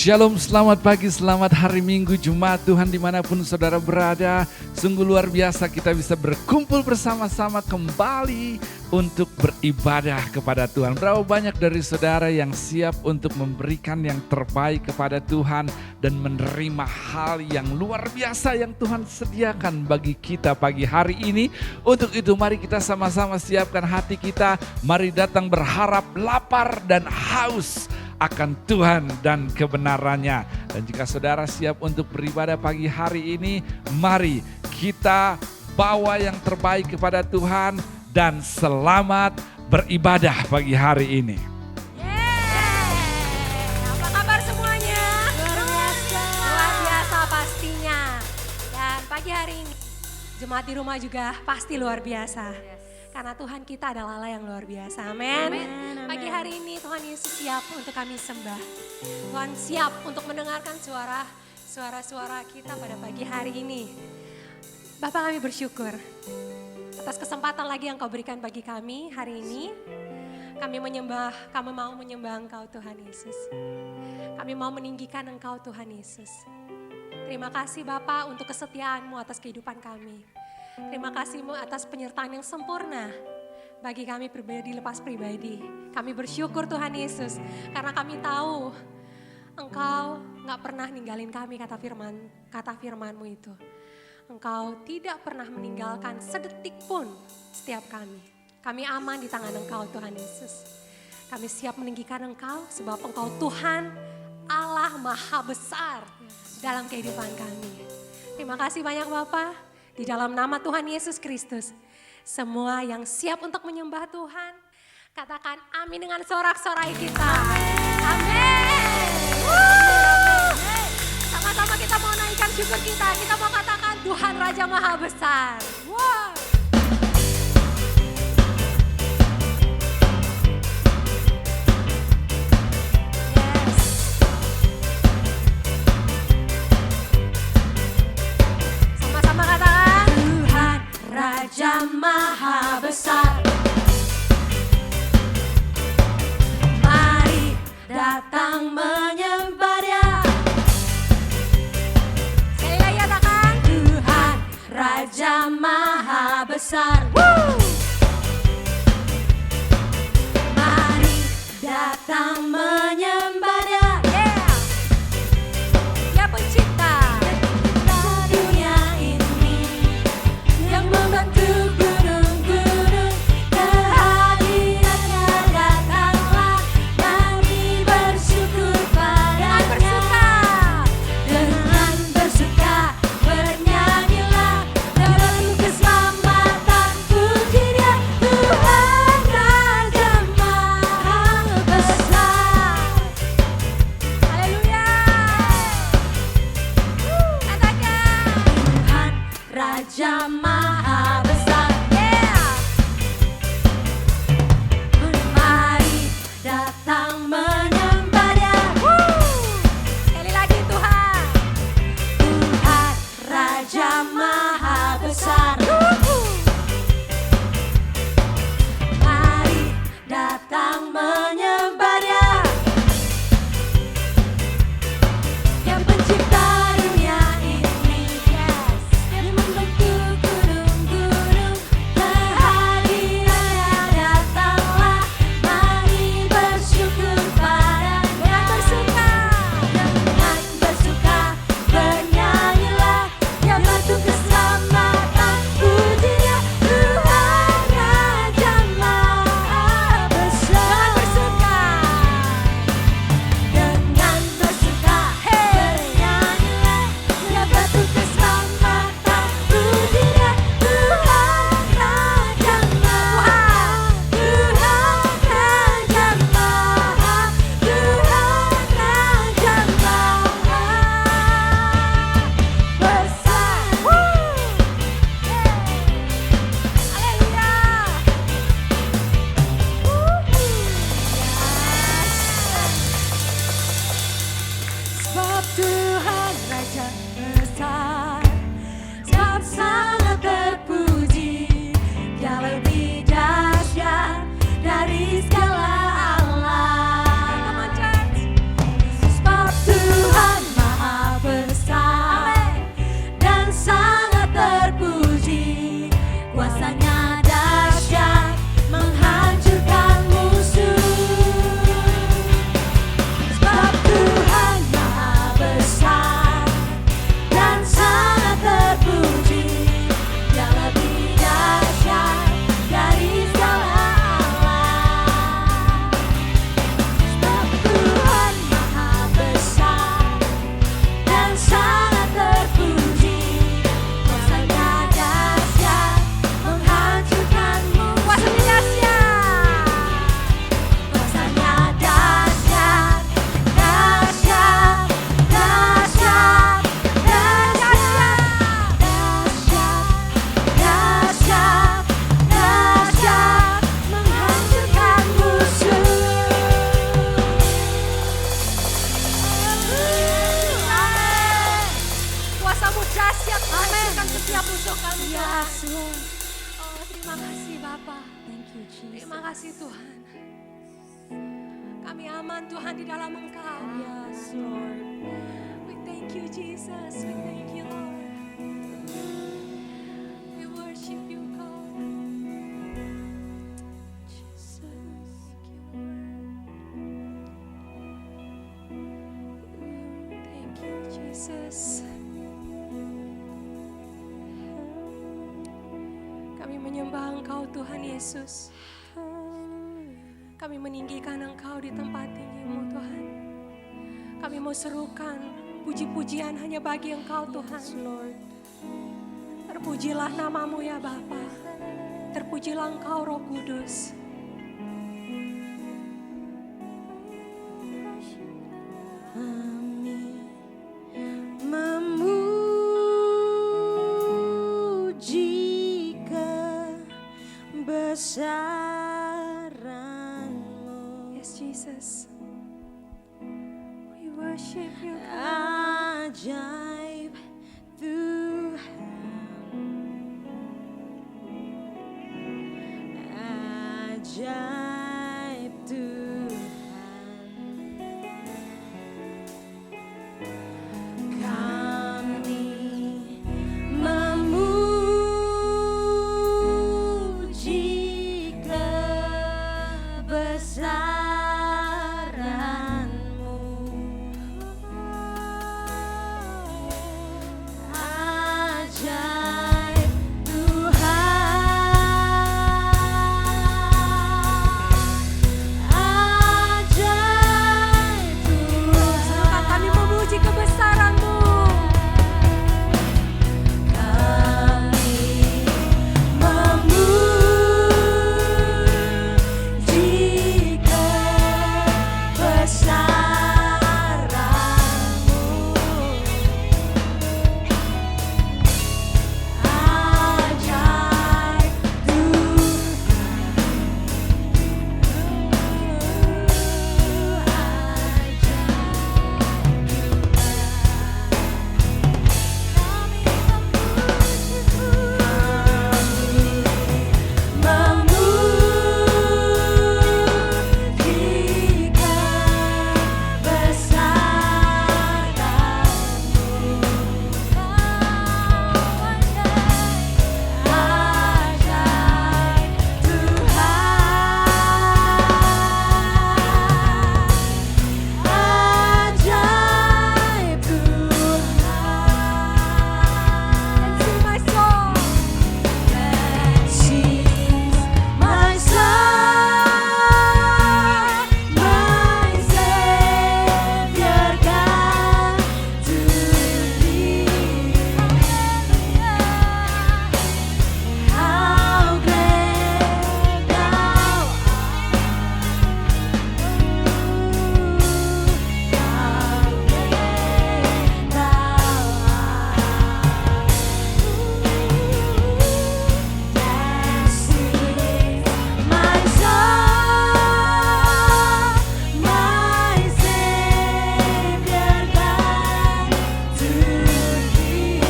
Shalom, selamat pagi, selamat hari Minggu, Jumat Tuhan dimanapun saudara berada. Sungguh luar biasa kita bisa berkumpul bersama-sama kembali untuk beribadah kepada Tuhan. Berapa banyak dari saudara yang siap untuk memberikan yang terbaik kepada Tuhan dan menerima hal yang luar biasa yang Tuhan sediakan bagi kita pagi hari ini. Untuk itu mari kita sama-sama siapkan hati kita, mari datang berharap, lapar dan haus akan Tuhan dan kebenarannya. Dan jika saudara siap untuk beribadah pagi hari ini, mari kita bawa yang terbaik kepada Tuhan dan selamat beribadah pagi hari ini. Apa kabar semuanya? Luar biasa pastinya. Dan pagi hari ini jemaat di rumah juga pasti luar biasa. Karena Tuhan kita adalah Allah yang luar biasa. Amin. Pagi hari ini Tuhan Yesus siap untuk kami sembah. Tuhan siap untuk mendengarkan suara-suara kita pada pagi hari ini. Bapak, kami bersyukur atas kesempatan lagi yang kau berikan bagi kami hari ini. Kami mau menyembah Engkau Tuhan Yesus. Kami mau meninggikan Engkau Tuhan Yesus. Terima kasih Bapak untuk kesetiaan-Mu atas kehidupan kami. Terima kasih-Mu atas penyertaan yang sempurna bagi kami pribadi lepas pribadi. Kami bersyukur Tuhan Yesus karena kami tahu Engkau gak pernah ninggalin kami kata firman-Mu itu. Engkau tidak pernah meninggalkan sedetik pun setiap kami. Kami aman di tangan Engkau Tuhan Yesus. Kami siap meninggikan Engkau sebab Engkau Tuhan Allah Maha Besar dalam kehidupan kami. Terima kasih banyak Bapak. Di dalam nama Tuhan Yesus Kristus, semua yang siap untuk menyembah Tuhan, katakan amin dengan sorak-sorai kita. Amin. Sama-sama kita mau naikkan syukur kita mau katakan Tuhan Raja Maha Besar. Wow. Raja Maha Besar, mari datang menyembah Dia. Sekali lagi katakan Tuhan Raja Maha kasih Tuhan. Kami aman Tuhan di dalam Engkau. Yes, Lord. We thank you Jesus, we thank you Lord. We worship you God. Jesus, thank you Jesus. Kami menyembah Engkau Tuhan Yesus. Kami meninggikan Engkau di tempat tinggi-Mu Tuhan. Kami mau serukan puji-pujian hanya bagi Engkau Tuhan. Yes, Lord. Terpujilah nama-Mu ya Bapa. Terpujilah Engkau Roh Kudus. Kami memuji kebesaran-Mu. Yes Jesus. We worship you. Ajaib Tuhan, ajaib Tuhan, kami memuji kebesaran-Mu. Ajaib Tuhan, ajaib Serukan kami Tuhan, memuji kebesaran-Mu. kami memuji kebesaran-Mu. Ajaib memuji kebesaran-Mu. Ajaib Tuhan. Sing my song. Sings my soul, my Savior God, to Thee. How great Thou my soul, my Savior God, to Thee.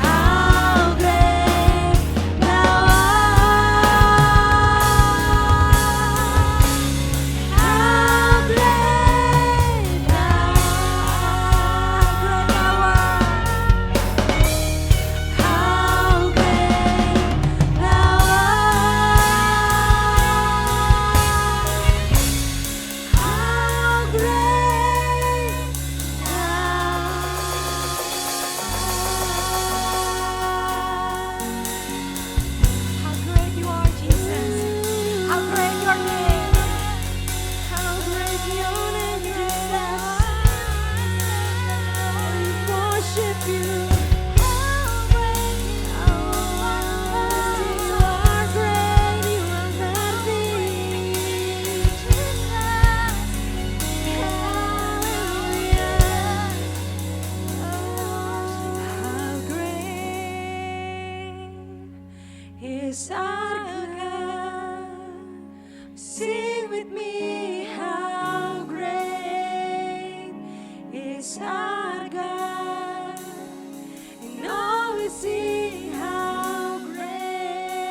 How great Thou art! How great Thou art! How great Thou art! How great How great you are, Jesus. How great your name. How great Your name, Jesus! We worship You. How great You are! You are great. You are mighty, Jesus. Hallelujah. How great is our God? Sing with me, how great is our God? And all we sing, how great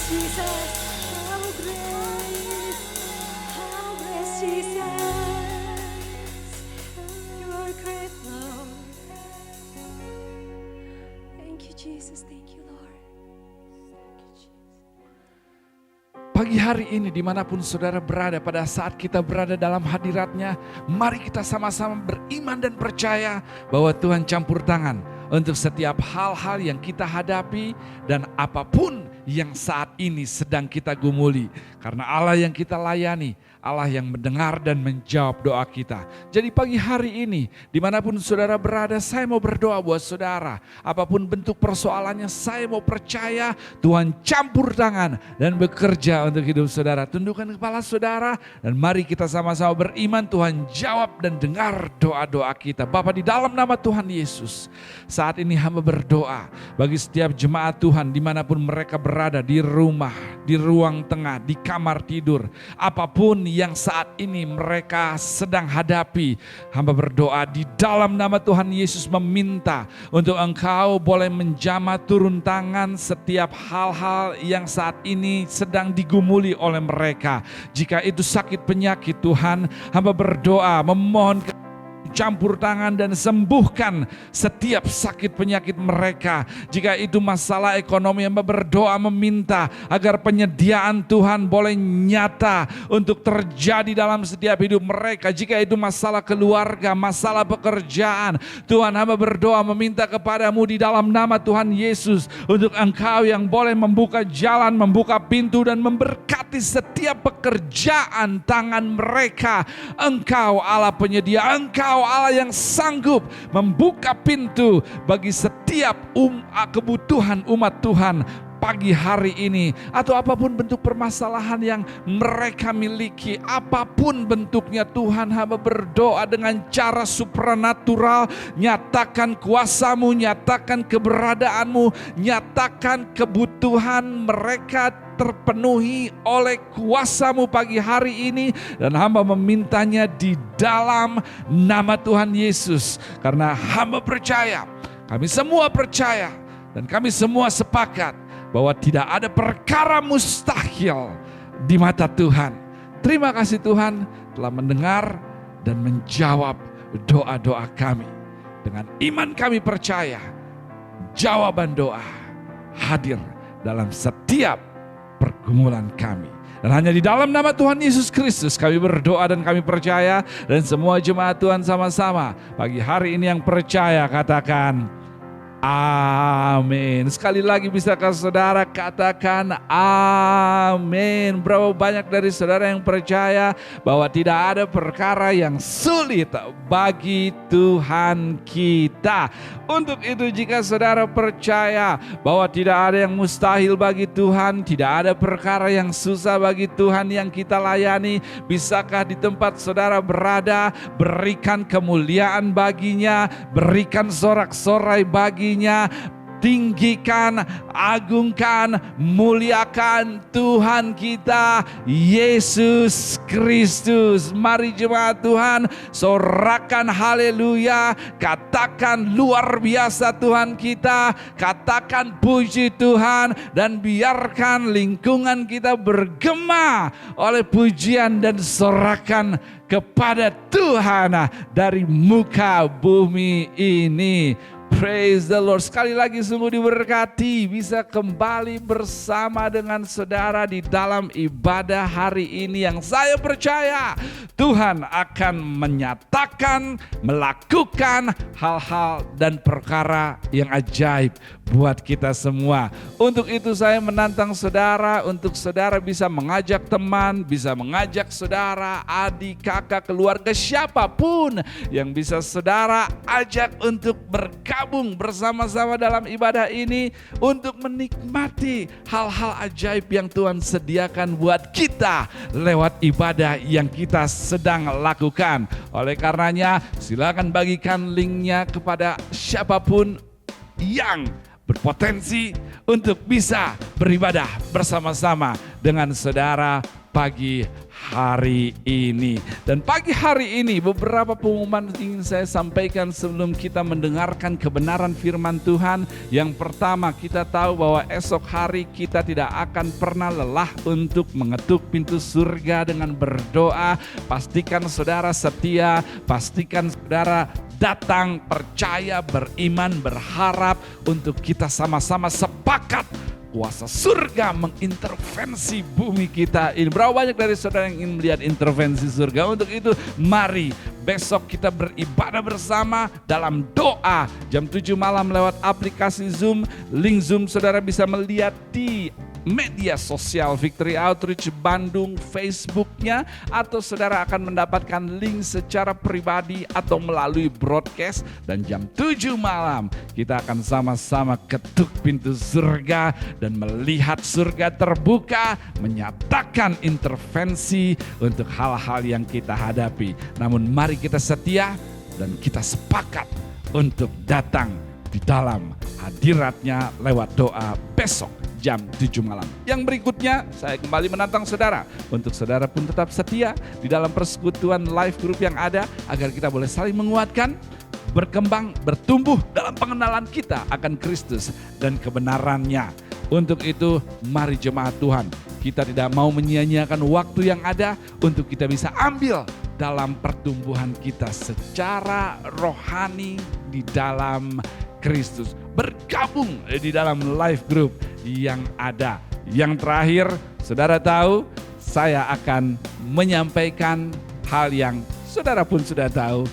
Jesus. How great Jesus. You are great, Lord. Thank you, Jesus. Thank you, Lord. Pagi hari ini dimanapun saudara berada, pada saat kita berada dalam hadirat-Nya, mari kita sama-sama beriman dan percaya bahwa Tuhan campur tangan untuk setiap hal-hal yang kita hadapi dan apapun yang saat ini sedang kita gumuli. Karena Allah yang kita layani, Allah yang mendengar dan menjawab doa kita. Jadi pagi hari ini, dimanapun saudara berada, saya mau berdoa buat saudara. Apapun bentuk persoalannya, saya mau percaya Tuhan campur tangan dan bekerja untuk hidup saudara. Tundukkan kepala saudara dan mari kita sama-sama beriman. Tuhan jawab dan dengar doa-doa kita. Bapa, di dalam nama Tuhan Yesus, saat ini hamba berdoa bagi setiap jemaat Tuhan dimanapun mereka berada, di rumah, di ruang tengah, di kamar tidur, apapun yang saat ini mereka sedang hadapi. Hamba berdoa di dalam nama Tuhan Yesus meminta untuk Engkau boleh menjamah turun tangan setiap hal-hal yang saat ini sedang digumuli oleh mereka. Jika itu sakit penyakit Tuhan, hamba berdoa memohon campur tangan dan sembuhkan setiap sakit penyakit mereka. Jika itu masalah ekonomi, hamba berdoa meminta agar penyediaan Tuhan boleh nyata untuk terjadi dalam setiap hidup mereka. Jika itu masalah keluarga, masalah pekerjaan, Tuhan hamba berdoa meminta kepadamu di dalam nama Tuhan Yesus untuk Engkau yang boleh membuka jalan, membuka pintu dan memberkati setiap pekerjaan tangan mereka. Engkau Allah penyedia, Engkau Allah yang sanggup membuka pintu bagi setiap kebutuhan umat Tuhan pagi hari ini. Atau apapun bentuk permasalahan yang mereka miliki, apapun bentuknya Tuhan, hamba berdoa dengan cara supranatural, nyatakan kuasa-Mu, nyatakan keberadaanmu, nyatakan kebutuhan mereka terpenuhi oleh kuasa-Mu pagi hari ini. Dan hamba memintanya di dalam nama Tuhan Yesus. Karena hamba percaya, kami semua percaya, dan kami semua sepakat bahwa tidak ada perkara mustahil di mata Tuhan. Terima kasih Tuhan telah mendengar dan menjawab doa-doa kami. Dengan iman kami percaya jawaban doa hadir dalam setiap pergumulan kami. Dan hanya di dalam nama Tuhan Yesus Kristus kami berdoa dan kami percaya. Dan semua jemaat Tuhan sama-sama pagi hari ini yang percaya katakan amin. Sekali lagi bisakah saudara katakan amin. Berapa banyak dari saudara yang percaya bahwa tidak ada perkara yang sulit bagi Tuhan kita. Untuk itu jika saudara percaya bahwa tidak ada yang mustahil bagi Tuhan, tidak ada perkara yang susah bagi Tuhan yang kita layani, bisakah di tempat saudara berada berikan kemuliaan baginya, berikan sorak-sorai baginya, tinggikan, agungkan, muliakan Tuhan kita Yesus Kristus. Mari jemaat Tuhan sorakan haleluya, katakan luar biasa Tuhan kita, katakan puji Tuhan, dan biarkan lingkungan kita bergema oleh pujian dan sorakan kepada Tuhan dari muka bumi ini. Praise the Lord. Sekali lagi sungguh diberkati bisa kembali bersama dengan saudara di dalam ibadah hari ini yang saya percaya Tuhan akan menyatakan, melakukan hal-hal dan perkara yang ajaib buat kita semua. Untuk itu saya menantang saudara untuk saudara bisa mengajak teman, bisa mengajak saudara, adik, kakak, keluarga, siapapun yang bisa saudara ajak untuk bergabung bersama-sama dalam ibadah ini untuk menikmati hal-hal ajaib yang Tuhan sediakan buat kita lewat ibadah yang kita sedang lakukan. Oleh karenanya silakan bagikan linknya kepada siapapun yang berpotensi untuk bisa beribadah bersama-sama dengan saudara pagi hari ini. Dan pagi hari ini beberapa pengumuman ingin saya sampaikan sebelum kita mendengarkan kebenaran firman Tuhan. Yang pertama, kita tahu bahwa esok hari kita tidak akan pernah lelah untuk mengetuk pintu surga dengan berdoa. Pastikan saudara setia, pastikan saudara datang, percaya, beriman, berharap untuk kita sama-sama sepakat kuasa surga mengintervensi bumi kita ini. Berapa banyak dari saudara yang ingin melihat intervensi surga? Untuk itu mari besok kita beribadah bersama dalam doa jam 7 malam lewat aplikasi Zoom. Link Zoom saudara bisa melihat di media sosial Victory Outreach Bandung, Facebooknya, atau saudara akan mendapatkan link secara pribadi atau melalui broadcast. Dan jam 7 malam kita akan sama-sama ketuk pintu surga dan melihat surga terbuka, menyatakan intervensi untuk hal-hal yang kita hadapi. Namun mari kita setia dan kita sepakat untuk datang di dalam hadiratnya lewat doa besok jam 7 malam. Yang berikutnya saya kembali menantang saudara untuk saudara pun tetap setia di dalam persekutuan live group yang ada agar kita boleh saling menguatkan, berkembang, bertumbuh dalam pengenalan kita akan Kristus dan kebenarannya. Untuk itu mari jemaat Tuhan, kita tidak mau menyia-nyiakan waktu yang ada untuk kita bisa ambil dalam pertumbuhan kita secara rohani di dalam Kristus. Bergabung di dalam live group yang ada. Yang terakhir, saudara tahu saya akan menyampaikan hal yang saudara pun sudah tahu,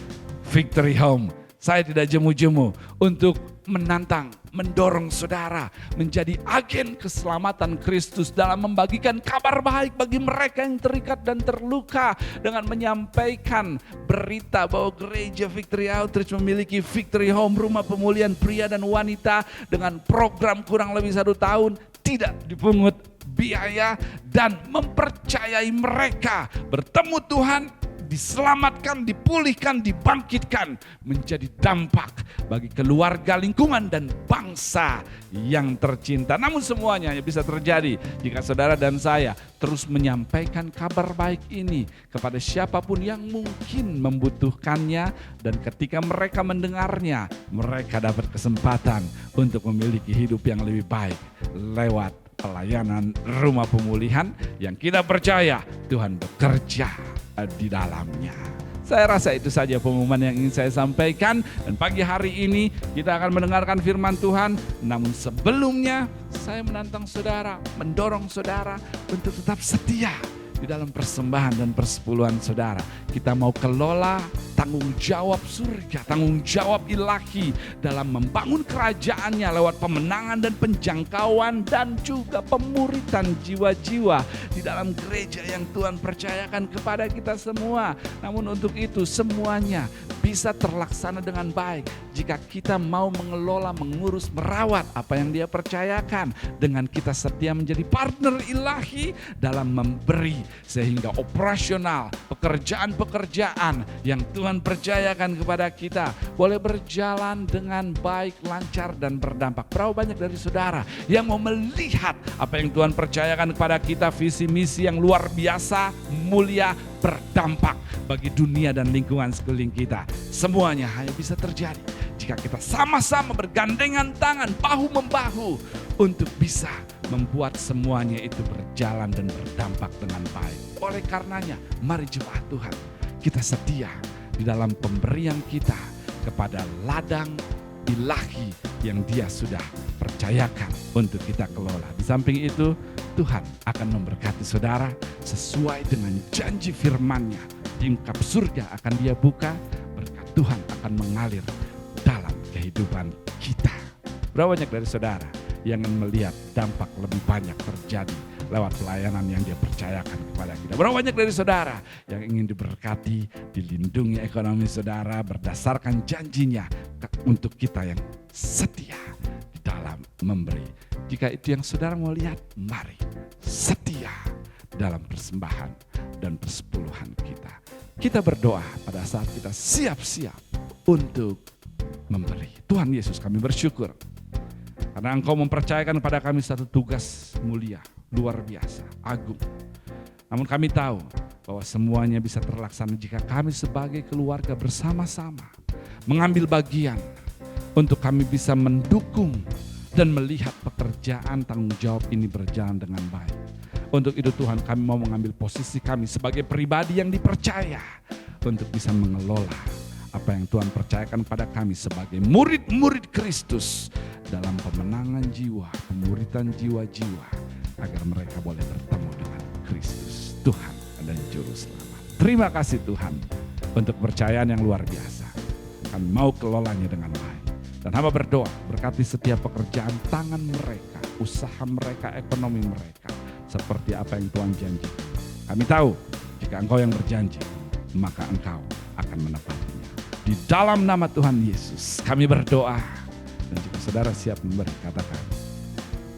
Victory Home. Saya tidak jemu-jemu untuk menantang, mendorong saudara menjadi agen keselamatan Kristus dalam membagikan kabar baik bagi mereka yang terikat dan terluka dengan menyampaikan berita bahwa gereja Victory Outreach memiliki Victory Home, rumah pemulihan pria dan wanita dengan program kurang lebih 1 tahun, tidak dipungut biaya dan mempercayai mereka bertemu Tuhan, diselamatkan, dipulihkan, dibangkitkan menjadi dampak bagi keluarga, lingkungan, dan bangsa yang tercinta. Namun semuanya hanya bisa terjadi jika saudara dan saya terus menyampaikan kabar baik ini kepada siapapun yang mungkin membutuhkannya. Dan ketika mereka mendengarnya, mereka dapat kesempatan untuk memiliki hidup yang lebih baik lewat pelayanan rumah pemulihan yang kita percaya Tuhan bekerja di dalamnya. Saya rasa itu saja pengumuman yang ingin saya sampaikan. Dan pagi hari ini kita akan mendengarkan firman Tuhan. Namun sebelumnya saya menantang saudara, mendorong saudara untuk tetap setia di dalam persembahan dan persepuluhan saudara. Kita mau kelola tanggung jawab surga, tanggung jawab ilahi dalam membangun kerajaannya lewat pemenangan dan penjangkauan dan juga pemuritan jiwa-jiwa di dalam gereja yang Tuhan percayakan kepada kita semua. Namun untuk itu semuanya bisa terlaksana dengan baik jika kita mau mengelola, mengurus, merawat apa yang Dia percayakan dengan kita setia menjadi partner ilahi dalam memberi sehingga operasional pekerjaan-pekerjaan yang Tuhan percayakan kepada kita boleh berjalan dengan baik, lancar, dan berdampak. Berapa banyak dari saudara yang mau melihat apa yang Tuhan percayakan kepada kita, visi misi yang luar biasa, mulia, berdampak bagi dunia dan lingkungan sekeliling kita. Semuanya hanya bisa terjadi jika kita sama-sama bergandengan tangan, bahu-membahu untuk bisa membuat semuanya itu berjalan dan berdampak dengan baik. Oleh karenanya, mari jemaat Tuhan, kita setia di dalam pemberian kita kepada ladang ilahi yang Dia sudah percayakan untuk kita kelola. Di samping itu, Tuhan akan memberkati saudara sesuai dengan janji firman-Nya. Tingkap surga akan Dia buka, berkat Tuhan akan mengalir dalam kehidupan kita. Berapa banyak dari saudara yang ingin melihat dampak lebih banyak terjadi lewat pelayanan yang Dia percayakan kepada kita? Berapa banyak dari saudara yang ingin diberkati, dilindungi ekonomi saudara berdasarkan janjinya untuk kita yang setia di dalam memberi? Jika itu yang saudara mau lihat, mari setia dalam persembahan dan persepuluhan kita. Kita berdoa pada saat kita siap-siap untuk memberi. Tuhan Yesus, kami bersyukur karena Engkau mempercayakan kepada kami satu tugas mulia, luar biasa, agung. Namun kami tahu bahwa semuanya bisa terlaksana jika kami sebagai keluarga bersama-sama mengambil bagian untuk kami bisa mendukung dan melihat pekerjaan tanggung jawab ini berjalan dengan baik. Untuk itu Tuhan, kami mau mengambil posisi kami sebagai pribadi yang dipercaya untuk bisa mengelola apa yang Tuhan percayakan pada kami sebagai murid-murid Kristus dalam pemenangan jiwa, pemuritan jiwa-jiwa agar mereka boleh bertemu dengan Kristus, Tuhan dan Juru Selamat. Terima kasih Tuhan untuk kepercayaan yang luar biasa. Kami mau kelolanya dengan baik. Dan hamba berdoa, berkati setiap pekerjaan tangan mereka, usaha mereka, ekonomi mereka, seperti apa yang Tuhan janjikan. Kami tahu, jika Engkau yang berjanji, maka Engkau akan menepatinya. Di dalam nama Tuhan Yesus, kami berdoa. Dan jika saudara siap memberi, katakan,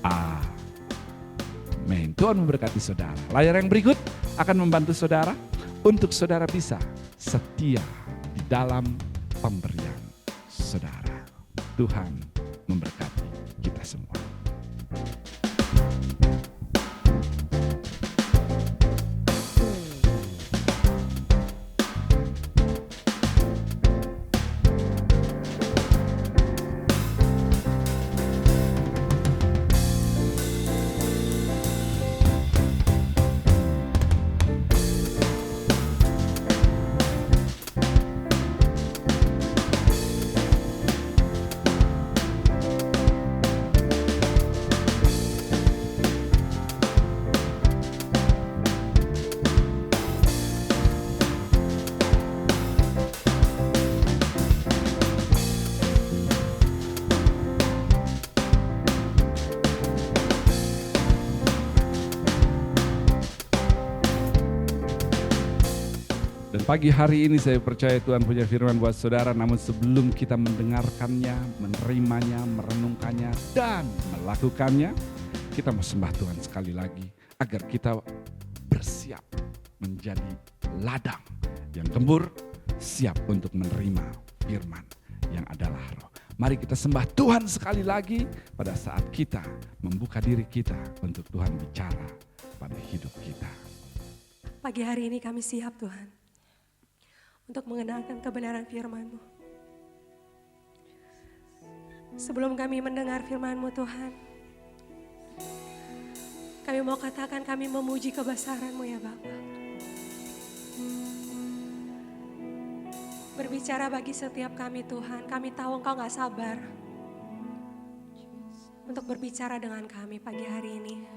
amin. Tuhan memberkati saudara. Layar yang berikut akan membantu saudara untuk saudara bisa setia di dalam pemberian saudara. Tuhan memberkati kita semua. Pagi hari ini saya percaya Tuhan punya firman buat saudara, namun sebelum kita mendengarkannya, menerimanya, merenungkannya, dan melakukannya, kita mau sembah Tuhan sekali lagi agar kita bersiap menjadi ladang yang gembur, siap untuk menerima firman yang adalah roh. Mari kita sembah Tuhan sekali lagi pada saat kita membuka diri kita untuk Tuhan bicara pada hidup kita. Pagi hari ini kami siap Tuhan untuk mengenalkan kebenaran firman-Mu. Sebelum kami mendengar firman-Mu Tuhan, kami mau katakan kami memuji kebesaran-Mu ya Bapa. Berbicara bagi setiap kami Tuhan, kami tahu Engkau gak sabar untuk berbicara dengan kami pagi hari ini.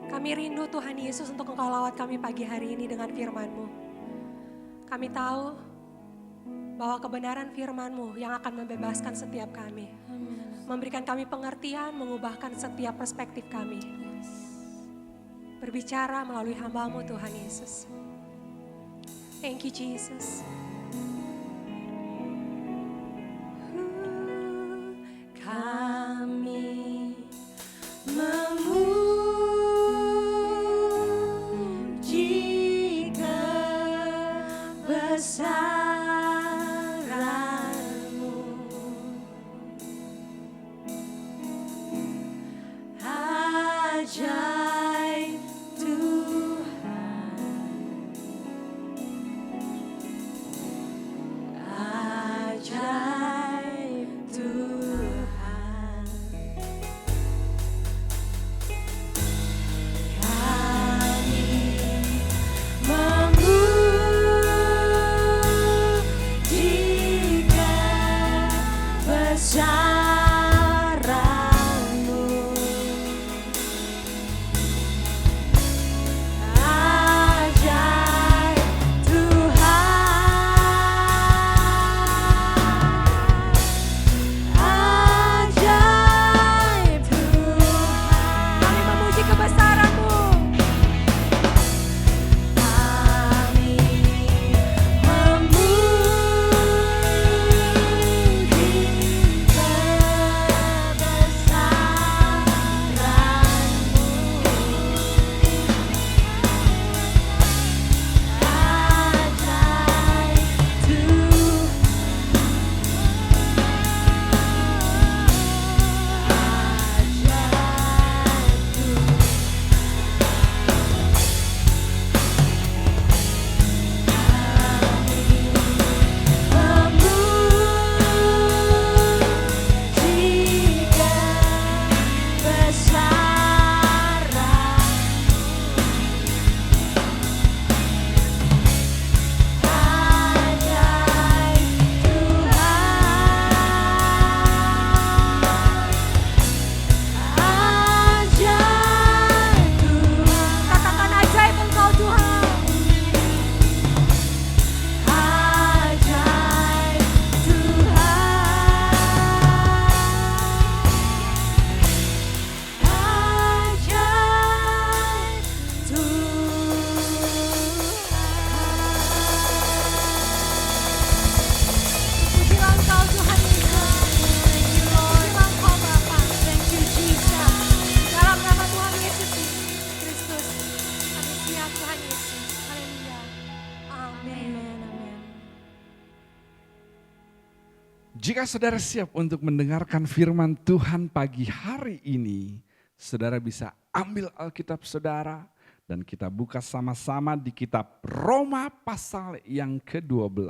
Kami rindu Tuhan Yesus untuk Engkau lawat kami pagi hari ini dengan firman-Mu. Kami tahu bahwa kebenaran firman-Mu yang akan membebaskan setiap kami. Memberikan kami pengertian, mengubahkan setiap perspektif kami. Berbicara melalui hamba-Mu Tuhan Yesus. Thank you Jesus. Kami kebesaran-Mu, ajaib Tuhan, ajaib Tuhan. Kami kebesaran-Mu, Jika saudara siap untuk mendengarkan firman Tuhan pagi hari ini, saudara bisa ambil Alkitab saudara dan kita buka sama-sama di kitab Roma pasal yang ke-12,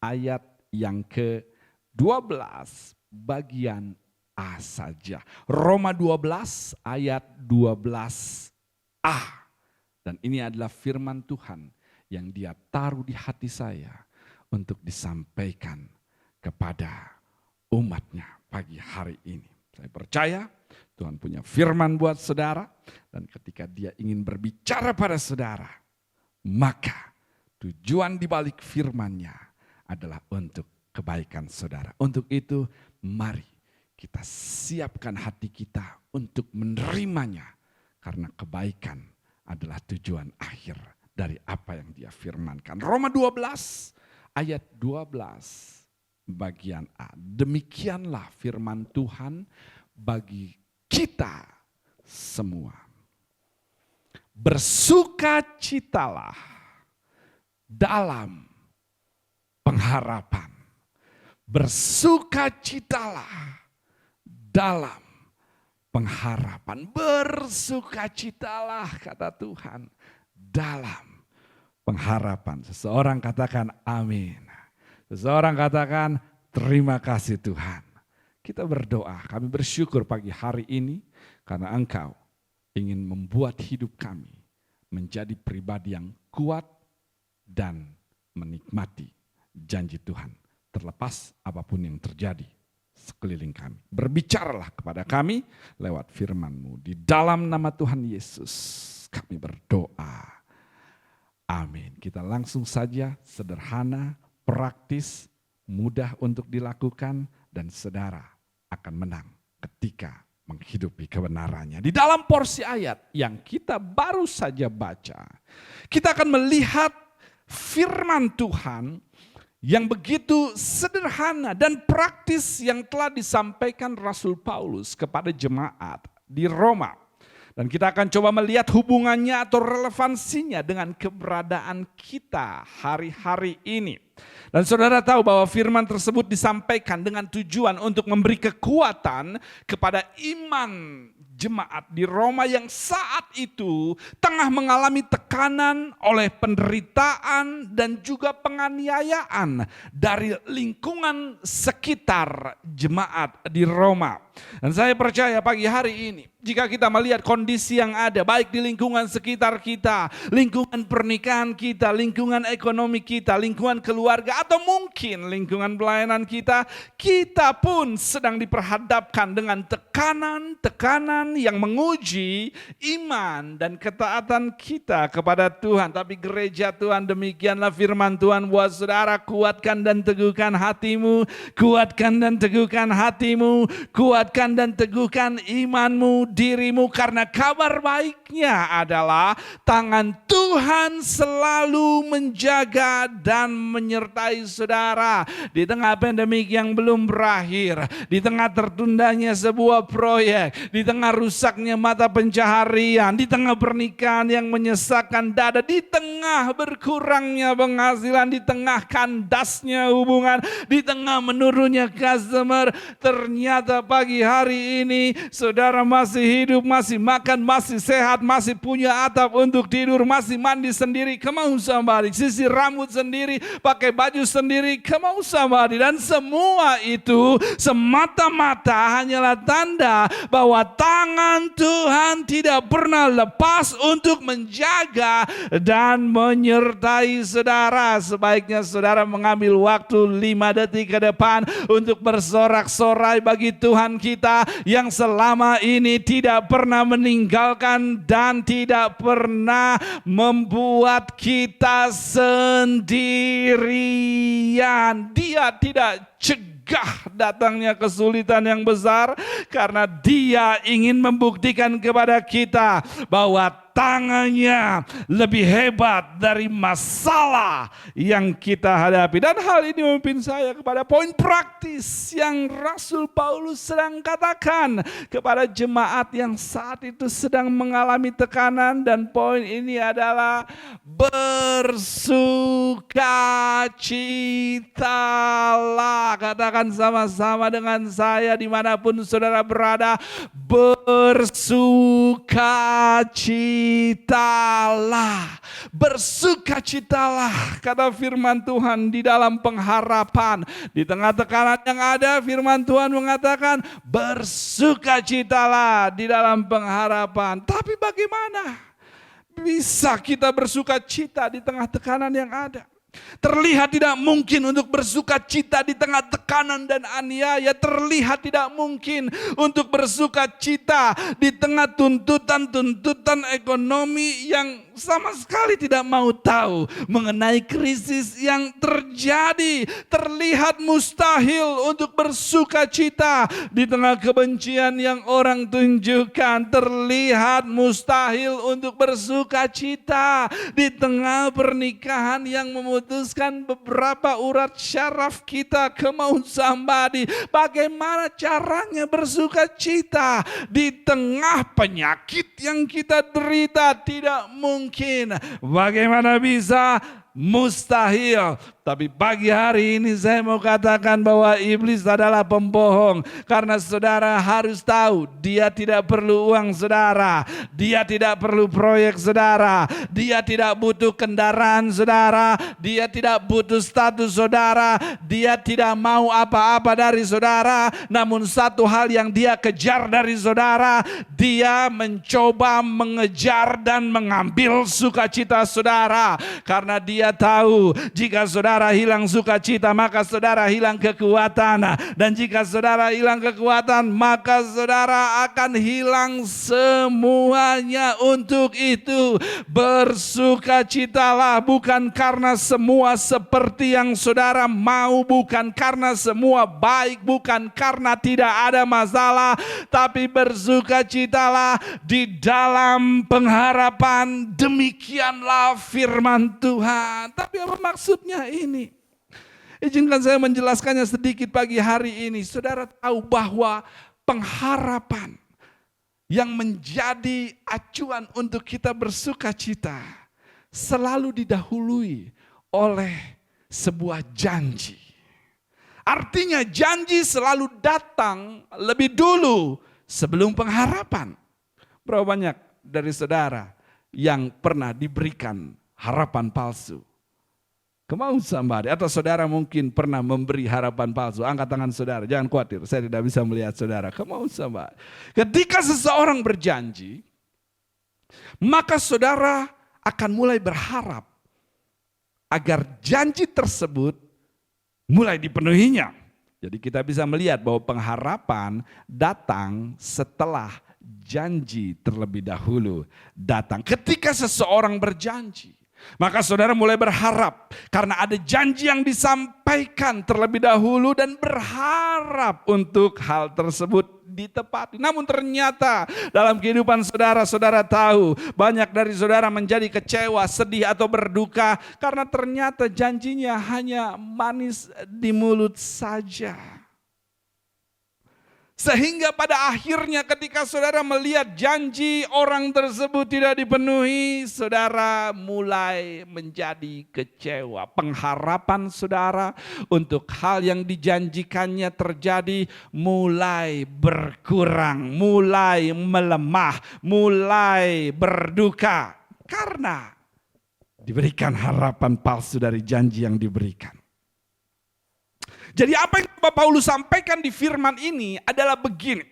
ayat yang ke-12, bagian A saja. Roma 12 ayat 12a. Dan ini adalah firman Tuhan yang Dia taruh di hati saya untuk disampaikan kepada umatnya pagi hari ini. Saya percaya Tuhan punya firman buat saudara, dan ketika Dia ingin berbicara pada saudara, maka tujuan dibalik firman-Nya adalah untuk kebaikan saudara. Untuk itu mari kita siapkan hati kita untuk menerimanya, karena kebaikan adalah tujuan akhir dari apa yang Dia firmankan. Roma 12 ayat 12 bagian A. Demikianlah firman Tuhan bagi kita semua. Bersukacitalah dalam pengharapan. Bersukacitalah dalam pengharapan. Bersukacitalah, kata Tuhan, dalam pengharapan. Seseorang katakan amin. Seseorang katakan terima kasih Tuhan. Kita berdoa, kami bersyukur pagi hari ini karena Engkau ingin membuat hidup kami menjadi pribadi yang kuat dan menikmati janji Tuhan. Terlepas apapun yang terjadi sekeliling kami. Berbicaralah kepada kami lewat firman-Mu. Di dalam nama Tuhan Yesus kami berdoa. Amin. Kita langsung saja, sederhana, praktis, mudah untuk dilakukan, dan saudara akan menang ketika menghidupi kebenarannya. Di dalam porsi ayat yang kita baru saja baca, kita akan melihat firman Tuhan yang begitu sederhana dan praktis yang telah disampaikan Rasul Paulus kepada jemaat di Roma. Dan kita akan coba melihat hubungannya atau relevansinya dengan keberadaan kita hari-hari ini. Dan saudara tahu bahwa firman tersebut disampaikan dengan tujuan untuk memberi kekuatan kepada iman jemaat di Roma yang saat itu tengah mengalami tekanan oleh penderitaan dan juga penganiayaan dari lingkungan sekitar jemaat di Roma. Dan saya percaya pagi hari ini, jika kita melihat kondisi yang ada, baik di lingkungan sekitar kita, lingkungan pernikahan kita, lingkungan ekonomi kita, lingkungan keluarga, atau mungkin lingkungan pelayanan kita, kita pun sedang diperhadapkan dengan tekanan-tekanan yang menguji iman dan ketaatan kita kepada Tuhan. Tapi gereja Tuhan, demikianlah firman Tuhan buat saudara, kuatkan dan teguhkan hatimu, kuatkan dan teguhkan hatimu, kuatkan dan teguhkan imanmu, dirimu, karena kabar baiknya adalah tangan Tuhan selalu menjaga dan menyertai saudara. Di tengah pandemik yang belum berakhir, di tengah tertundanya sebuah proyek, di tengah rusaknya mata pencaharian, di tengah pernikahan yang menyesakkan dada, di tengah berkurangnya penghasilan, di tengah kandasnya hubungan, di tengah menurunnya customer, ternyata pagi hari ini saudara masih hidup, masih makan, masih sehat, masih punya atap untuk tidur, masih mandi sendiri, come on somebody, sisir rambut sendiri, pakai baju sendiri, come on somebody. Dan semua itu semata-mata hanyalah tanda bahwa tangan Tuhan tidak pernah lepas untuk menjaga dan menyertai saudara. Sebaiknya saudara mengambil waktu 5 detik ke depan untuk bersorak-sorai bagi Tuhan kita yang selama ini tidak pernah meninggalkan dan tidak pernah membuat kita sendirian. Dia tidak cegah datangnya kesulitan yang besar, karena Dia ingin membuktikan kepada kita bahwa tangannya lebih hebat dari masalah yang kita hadapi. Dan hal ini memimpin saya kepada poin praktis yang Rasul Paulus sedang katakan kepada jemaat yang saat itu sedang mengalami tekanan. Dan poin ini adalah bersukacitalah. Katakan sama-sama dengan saya dimanapun saudara berada, bersukacitalah. Bersukacitalah, kata firman Tuhan di dalam pengharapan. Di tengah tekanan yang ada, firman Tuhan mengatakan bersukacitalah di dalam pengharapan. Tapi bagaimana bisa kita bersukacita di tengah tekanan yang ada? Terlihat tidak mungkin untuk bersukacita di tengah tekanan dan aniaya. Terlihat tidak mungkin untuk bersukacita di tengah tuntutan ekonomi yang sama sekali tidak mau tahu mengenai krisis yang terjadi. Terlihat mustahil untuk bersukacita di tengah kebencian yang orang tunjukkan. Terlihat mustahil untuk bersukacita di tengah pernikahan yang memutuskan beberapa urat syaraf kita. Come on somebody. Bagaimana caranya bersukacita di tengah penyakit yang kita derita? Tidak mungkin. Bagaimana bisa? Mustahil. Tapi pagi hari ini saya mau katakan bahwa iblis adalah pembohong. Karena saudara harus tahu, dia tidak perlu uang saudara. Dia tidak perlu proyek saudara. Dia tidak butuh kendaraan saudara. Dia tidak butuh status saudara. Dia tidak mau apa-apa dari saudara. Namun satu hal yang dia kejar dari saudara, dia mencoba mengejar dan mengambil sukacita saudara. Karena dia tahu jika saudara hilang sukacita, maka saudara hilang kekuatan. Dan jika saudara hilang kekuatan, maka saudara akan hilang semuanya. Untuk itu bersukacitalah, bukan karena semua seperti yang saudara mau, bukan karena semua baik, bukan karena tidak ada masalah, tapi bersukacitalah di dalam pengharapan. Demikianlah firman Tuhan. Tapi apa maksudnya ini? Izinkan saya menjelaskannya sedikit pagi hari ini. Saudara tahu bahwa pengharapan yang menjadi acuan untuk kita bersukacita selalu didahului oleh sebuah janji. Artinya janji selalu datang lebih dulu sebelum pengharapan. Berapa banyak dari saudara yang pernah diberikan harapan palsu? Kemau somebody. Atau saudara mungkin pernah memberi harapan palsu. Angkat tangan saudara, jangan khawatir, saya tidak bisa melihat saudara. Kemau somebody. Ketika seseorang berjanji, maka saudara akan mulai berharap agar janji tersebut mulai dipenuhinya. Jadi kita bisa melihat bahwa pengharapan datang setelah janji terlebih dahulu datang. Ketika seseorang berjanji, maka saudara mulai berharap karena ada janji yang disampaikan terlebih dahulu dan berharap untuk hal tersebut ditepati. Namun ternyata dalam kehidupan saudara, saudara tahu banyak dari saudara menjadi kecewa, sedih atau berduka karena ternyata janjinya hanya manis di mulut saja. Sehingga pada akhirnya ketika saudara melihat janji orang tersebut tidak dipenuhi, saudara mulai menjadi kecewa. Pengharapan saudara untuk hal yang dijanjikannya terjadi mulai berkurang, mulai melemah, mulai berduka. Karena diberikan harapan palsu dari janji yang diberikan. Jadi apa yang Bapak Paulus sampaikan di firman ini adalah begini.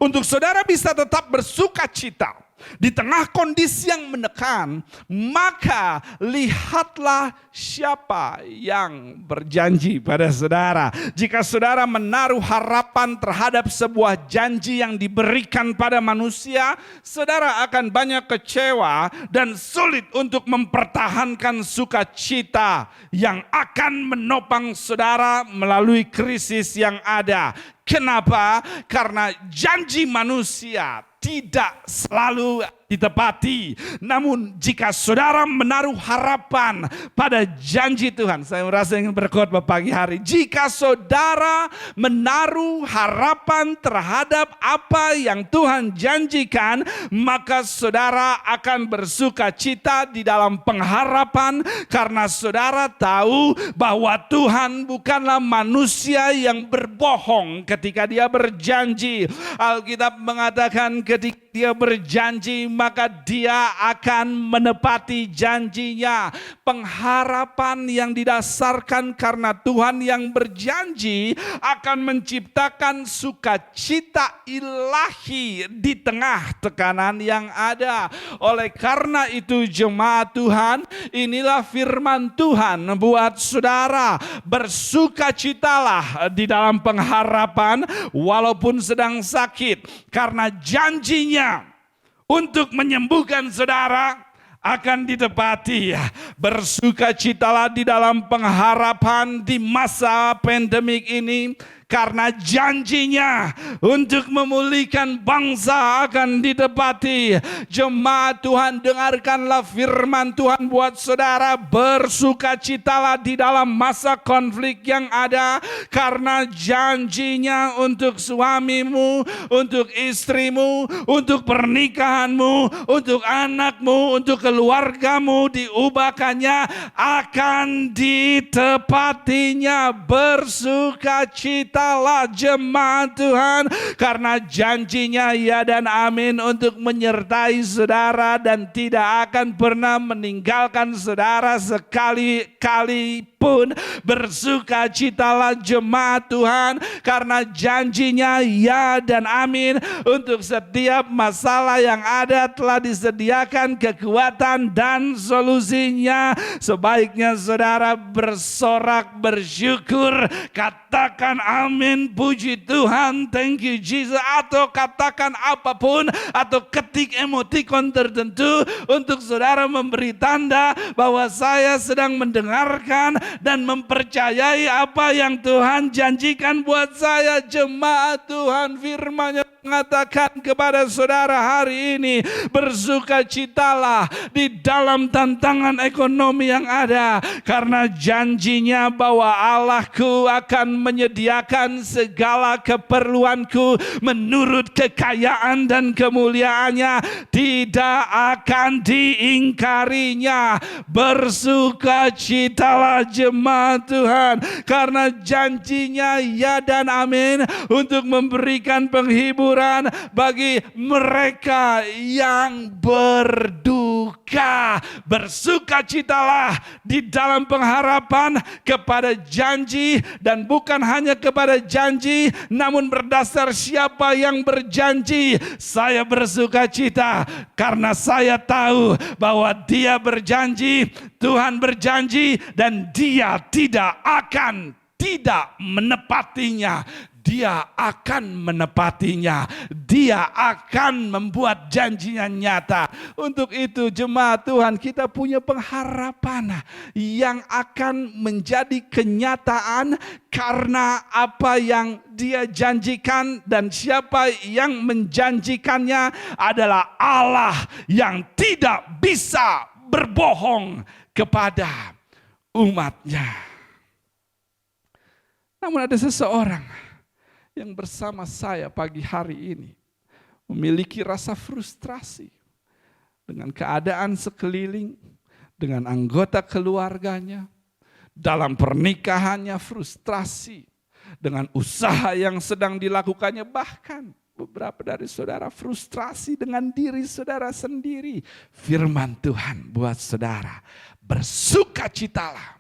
Untuk saudara bisa tetap bersukacita di tengah kondisi yang menekan, maka lihatlah siapa yang berjanji pada saudara. Jika saudara menaruh harapan terhadap sebuah janji yang diberikan pada manusia, saudara akan banyak kecewa dan sulit untuk mempertahankan sukacita yang akan menopang saudara melalui krisis yang ada. Kenapa? Karena janji manusia tidak selalu ditepati. Namun jika saudara menaruh harapan pada janji Tuhan, saya merasa ingin berkhotbah pagi hari. Jika saudara menaruh harapan terhadap apa yang Tuhan janjikan, maka saudara akan bersuka cita di dalam pengharapan, karena saudara tahu bahwa Tuhan bukanlah manusia yang berbohong ketika dia berjanji. Alkitab mengatakan ketika dia berjanji maka dia akan menepati janjinya. Pengharapan yang didasarkan karena Tuhan yang berjanji akan menciptakan sukacita ilahi di tengah tekanan yang ada. Oleh karena itu jemaat Tuhan, inilah firman Tuhan buat saudara. Bersukacitalah di dalam pengharapan walaupun sedang sakit, karena janjinya untuk menyembuhkan saudara akan ditepati. Bersukacitalah di dalam pengharapan di masa pandemik ini, karena janjinya untuk memulihkan bangsa akan ditepati. Jemaat Tuhan, dengarkanlah firman Tuhan buat saudara. Bersukacitalah di dalam masa konflik yang ada, karena janjinya untuk suamimu, untuk istrimu, untuk pernikahanmu, untuk anakmu, untuk keluargamu diubahkannya, akan ditepatinya. Bersukacitalah jemaat Tuhan, karena janjinya ya dan amin untuk menyertai saudara dan tidak akan pernah meninggalkan saudara sekali-kali pun. Bersukacitalah jemaat Tuhan, karena janjinya ya dan amin. Untuk setiap masalah yang ada telah disediakan kekuatan dan solusinya. Sebaiknya saudara bersorak bersyukur, katakan amin, puji Tuhan, thank you Jesus, atau katakan apapun, atau ketik emotikon tertentu untuk saudara memberi tanda bahwa saya sedang mendengarkan dan mempercayai apa yang Tuhan janjikan buat saya. Jemaat Tuhan, firman-Nya mengatakan kepada saudara hari ini, bersukacitalah di dalam tantangan ekonomi yang ada, karena janjinya bahwa Allahku akan menyediakan segala keperluanku menurut kekayaan dan kemuliaannya, tidak akan diingkarinya. Bersukacitalah jemaat Tuhan, karena janjinya ya dan amin untuk memberikan penghiburan bagi mereka yang berduka. Bersukacitalah di dalam pengharapan kepada janji, dan bukan hanya kepada janji, namun berdasar siapa yang berjanji. Saya bersukacita karena saya tahu bahwa Dia berjanji, Tuhan berjanji, dan Dia tidak akan tidak menepatinya. Dia akan menepatinya. Dia akan membuat janjinya nyata. Untuk itu jemaat Tuhan, kita punya pengharapan yang akan menjadi kenyataan karena apa yang Dia janjikan, dan siapa yang menjanjikannya adalah Allah yang tidak bisa berbohong kepada umatnya. Namun ada seseorang yang bersama saya pagi hari ini memiliki rasa frustrasi dengan keadaan sekeliling, dengan anggota keluarganya, dalam pernikahannya frustrasi, dengan usaha yang sedang dilakukannya, bahkan beberapa dari saudara frustrasi dengan diri saudara sendiri. Firman Tuhan buat saudara, bersukacitalah.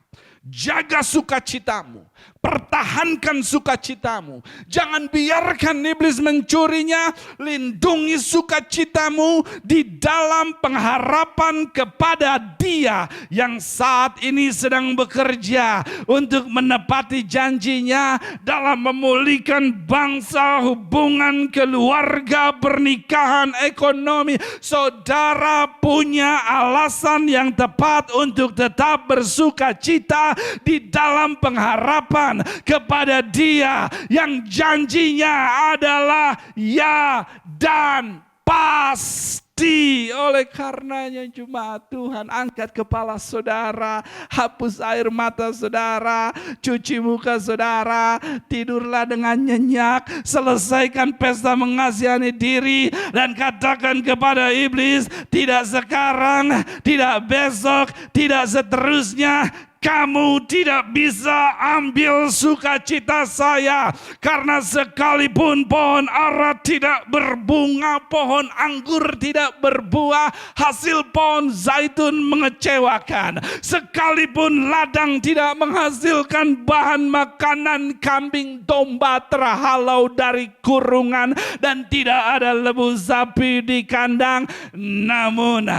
Jaga sukacitamu, pertahankan sukacitamu. Jangan biarkan iblis mencurinya. Lindungi sukacitamu di dalam pengharapan kepada Dia yang saat ini sedang bekerja untuk menepati janjinya dalam memulihkan bangsa, hubungan keluarga, pernikahan, ekonomi. Saudara punya alasan yang tepat untuk tetap bersukacita di dalam pengharapan kepada Dia yang janjinya adalah ya dan pasti. Oleh karenanya jemaat Tuhan, angkat kepala saudara, hapus air mata saudara, cuci muka saudara, tidurlah dengan nyenyak, selesaikan pesta mengasihani diri, dan katakan kepada iblis, tidak sekarang, tidak besok, tidak seterusnya, kamu tidak bisa ambil sukacita saya. Karena sekalipun pohon ara tidak berbunga, pohon anggur tidak berbuah, hasil pohon zaitun mengecewakan. Sekalipun ladang tidak menghasilkan bahan makanan, kambing domba terhalau dari kurungan, dan tidak ada lembu sapi di kandang, namun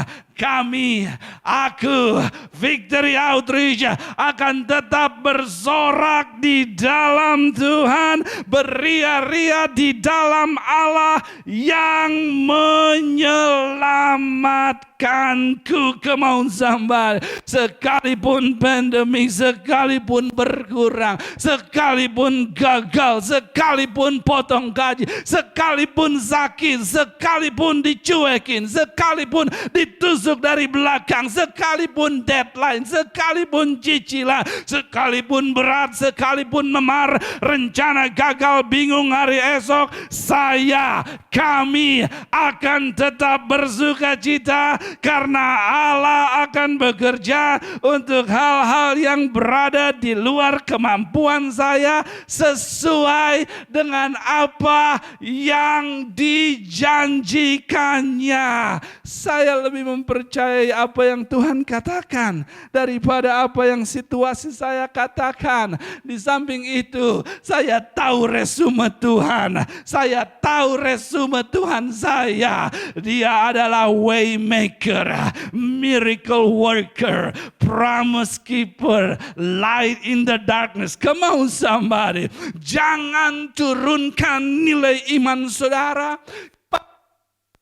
aku, Victory Outreach, akan tetap bersorak di dalam Tuhan, beria-ria di dalam Allah yang menyelamatkanku. Kemauan sambat, sekalipun pandemi, sekalipun berkurang, sekalipun gagal, sekalipun potong gaji, sekalipun sakit, sekalipun dicuekin, sekalipun ditusuk dari belakang, sekalipun deadline, sekalipun cicilan, sekalipun berat, sekalipun memar, rencana gagal, bingung hari esok, kami akan tetap bersuka cita, karena Allah akan bekerja untuk hal-hal yang berada di luar kemampuan saya, sesuai dengan apa yang dijanjikannya. Saya lebih mempercayai apa yang Tuhan katakan daripada apa yang situasi saya katakan. Di samping itu, saya tahu resume Tuhan. Saya tahu resume Tuhan saya. Dia adalah way maker, miracle worker, promise keeper, light in the darkness. Come on somebody. Jangan turunkan nilai iman saudara.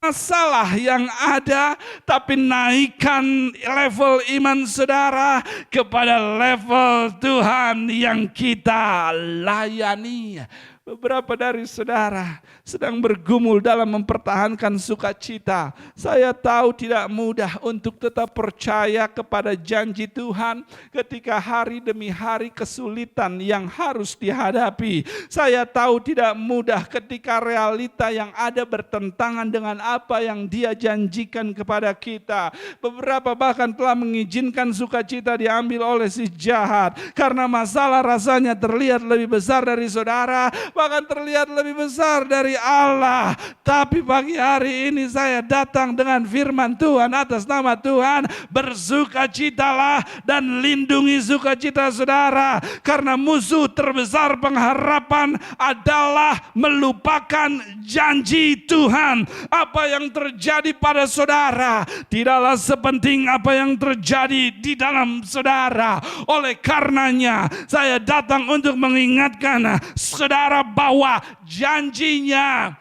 Masalah yang ada, tapi naikkan level iman saudara kepada level Tuhan yang kita layani. Beberapa dari saudara sedang bergumul dalam mempertahankan sukacita. Saya tahu tidak mudah untuk tetap percaya kepada janji Tuhan ketika hari demi hari kesulitan yang harus dihadapi. Saya tahu tidak mudah ketika realita yang ada bertentangan dengan apa yang Dia janjikan kepada kita. Beberapa bahkan telah mengizinkan sukacita diambil oleh si jahat karena masalah rasanya terlihat lebih besar dari saudara, bahkan terlihat lebih besar dari Allah. Tapi pagi hari ini saya datang dengan firman Tuhan atas nama Tuhan. Bersukacitalah dan lindungi sukacita saudara, karena musuh terbesar pengharapan adalah melupakan janji Tuhan. Apa yang terjadi pada saudara tidaklah sepenting apa yang terjadi di dalam saudara. Oleh karenanya saya datang untuk mengingatkan saudara bahwa janjinya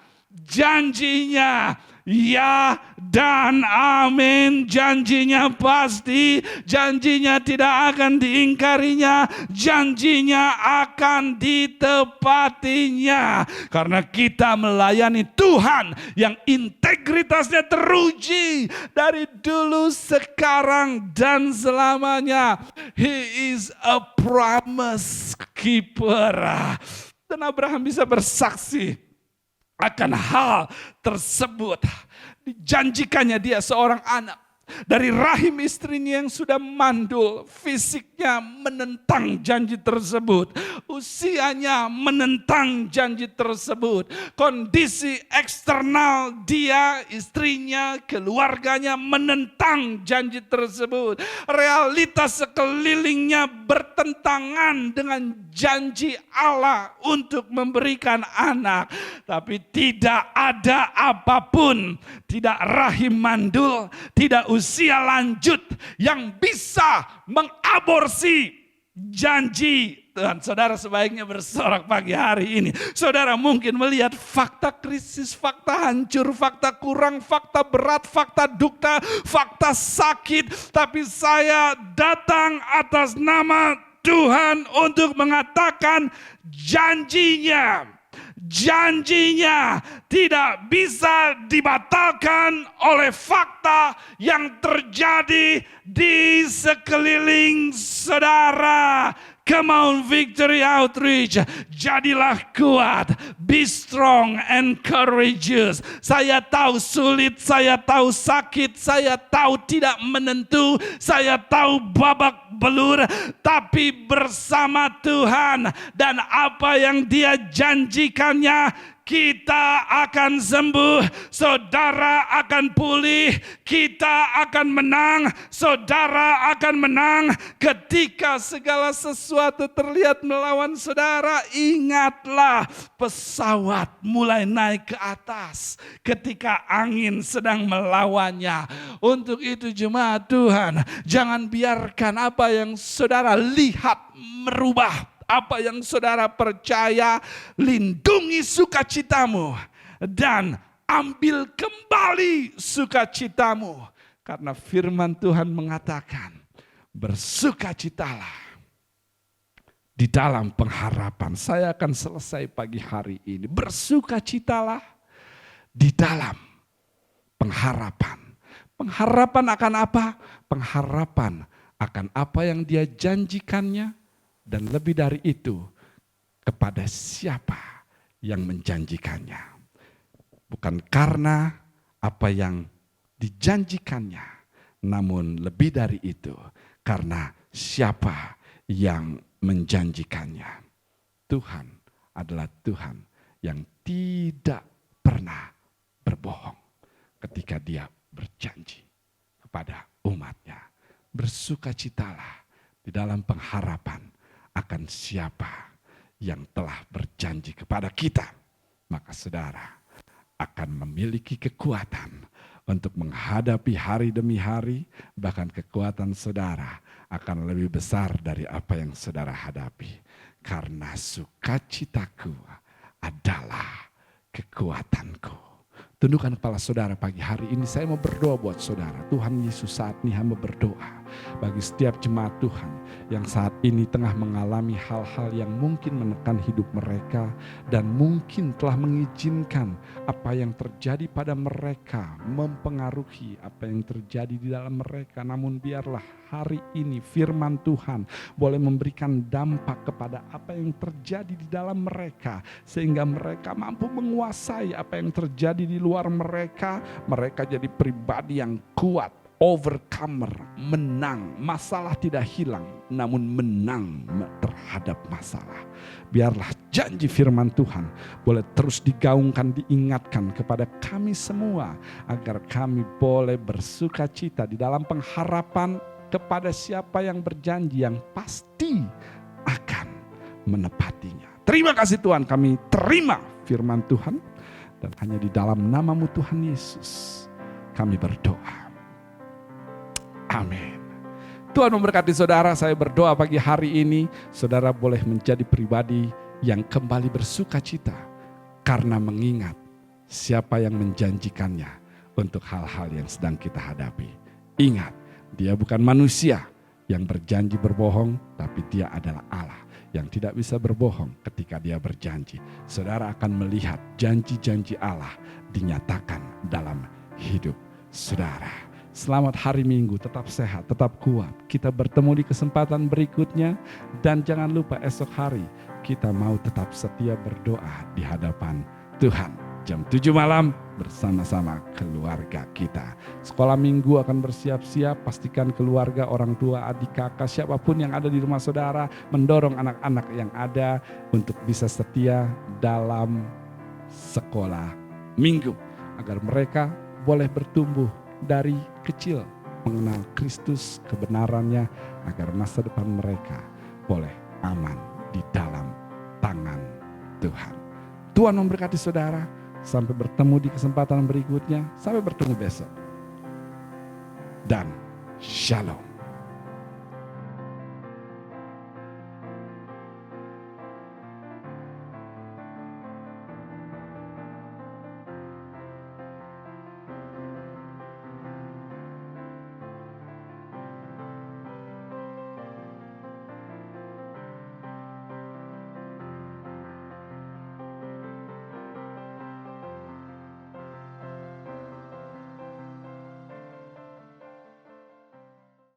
ya dan amin. Janjinya pasti, janjinya tidak akan diingkarinya, janjinya akan ditepatinya. Karena kita melayani Tuhan yang integritasnya teruji dari dulu, sekarang, dan selamanya. He is a promise keeper. Dan Abraham bisa bersaksi akan hal tersebut. Dijanjikannya dia seorang anak dari rahim istrinya yang sudah mandul. Fisiknya menentang janji tersebut, usianya menentang janji tersebut, kondisi eksternal dia, istrinya, keluarganya menentang janji tersebut, realitas sekelilingnya bertentangan dengan janji Allah untuk memberikan anak. Tapi tidak ada apapun, tidak rahim mandul, tidak usia lanjut yang bisa mengaborsi janji Tuhan. Saudara sebaiknya bersorak pagi hari ini. Saudara mungkin melihat fakta krisis, fakta hancur, fakta kurang, fakta berat, fakta duka, fakta sakit. Tapi saya datang atas nama Tuhan untuk mengatakan janjinya. Janjinya tidak bisa dibatalkan oleh fakta yang terjadi di sekeliling saudara. Come on, Victory Outreach, jadilah kuat, be strong and courageous. Saya tahu sulit, saya tahu sakit, saya tahu tidak menentu, saya tahu babak belur, tapi bersama Tuhan dan apa yang Dia janjikannya, kita akan sembuh, saudara akan pulih, kita akan menang, saudara akan menang. Ketika segala sesuatu terlihat melawan saudara, ingatlah pesawat mulai naik ke atas ketika angin sedang melawannya. Untuk itu jemaat Tuhan, jangan biarkan apa yang saudara lihat merubah apa yang saudara percaya. Lindungi sukacitamu dan ambil kembali sukacitamu. Karena firman Tuhan mengatakan, bersukacitalah di dalam pengharapan. Saya akan selesai pagi hari ini. Bersukacitalah di dalam pengharapan. Pengharapan akan apa? Pengharapan akan apa yang Dia janjikannya. Dan lebih dari itu, kepada siapa yang menjanjikannya. Bukan karena apa yang dijanjikannya, namun lebih dari itu, karena siapa yang menjanjikannya. Tuhan adalah Tuhan yang tidak pernah berbohong ketika Dia berjanji kepada umatnya. Bersukacitalah di dalam pengharapan akan siapa yang telah berjanji kepada kita. Maka saudara akan memiliki kekuatan untuk menghadapi hari demi hari. Bahkan kekuatan saudara akan lebih besar dari apa yang saudara hadapi. Karena sukacitaku adalah kekuatanku. Tundukkan kepala saudara pagi hari ini. Saya mau berdoa buat saudara. Tuhan Yesus, saat ini hamba berdoa bagi setiap jemaat Tuhan yang saat ini tengah mengalami hal-hal yang mungkin menekan hidup mereka dan mungkin telah mengizinkan apa yang terjadi pada mereka mempengaruhi apa yang terjadi di dalam mereka. Namun biarlah hari ini firman Tuhan boleh memberikan dampak kepada apa yang terjadi di dalam mereka, sehingga mereka mampu menguasai apa yang terjadi di luar mereka. Mereka jadi pribadi yang kuat, overcomer, menang. Masalah tidak hilang, namun menang terhadap masalah. Biarlah janji firman Tuhan boleh terus digaungkan, diingatkan kepada kami semua, agar kami boleh bersuka cita di dalam pengharapan kepada siapa yang berjanji, yang pasti akan menepatinya. Terima kasih Tuhan, kami terima firman Tuhan, dan hanya di dalam nama-Mu Tuhan Yesus kami berdoa. Amin. Tuhan memberkati saudara. Saya berdoa pagi hari ini saudara boleh menjadi pribadi yang kembali bersuka cita karena mengingat siapa yang menjanjikannya untuk hal-hal yang sedang kita hadapi. Ingat, Dia bukan manusia yang berjanji berbohong, tapi Dia adalah Allah yang tidak bisa berbohong ketika Dia berjanji. Saudara akan melihat janji-janji Allah dinyatakan dalam hidup saudara. Selamat hari Minggu, tetap sehat, tetap kuat. Kita bertemu di kesempatan berikutnya. Dan jangan lupa esok hari kita mau tetap setia berdoa di hadapan Tuhan. Jam 7 malam bersama-sama keluarga kita. Sekolah minggu akan bersiap-siap, pastikan keluarga, orang tua, adik, kakak, siapapun yang ada di rumah saudara mendorong anak-anak yang ada untuk bisa setia dalam sekolah minggu. Agar mereka boleh bertumbuh dari kecil mengenal Kristus, kebenarannya, agar masa depan mereka boleh aman di dalam tangan Tuhan. Tuhan memberkati saudara. Sampai bertemu di kesempatan berikutnya. Sampai bertemu besok. Dan shalom.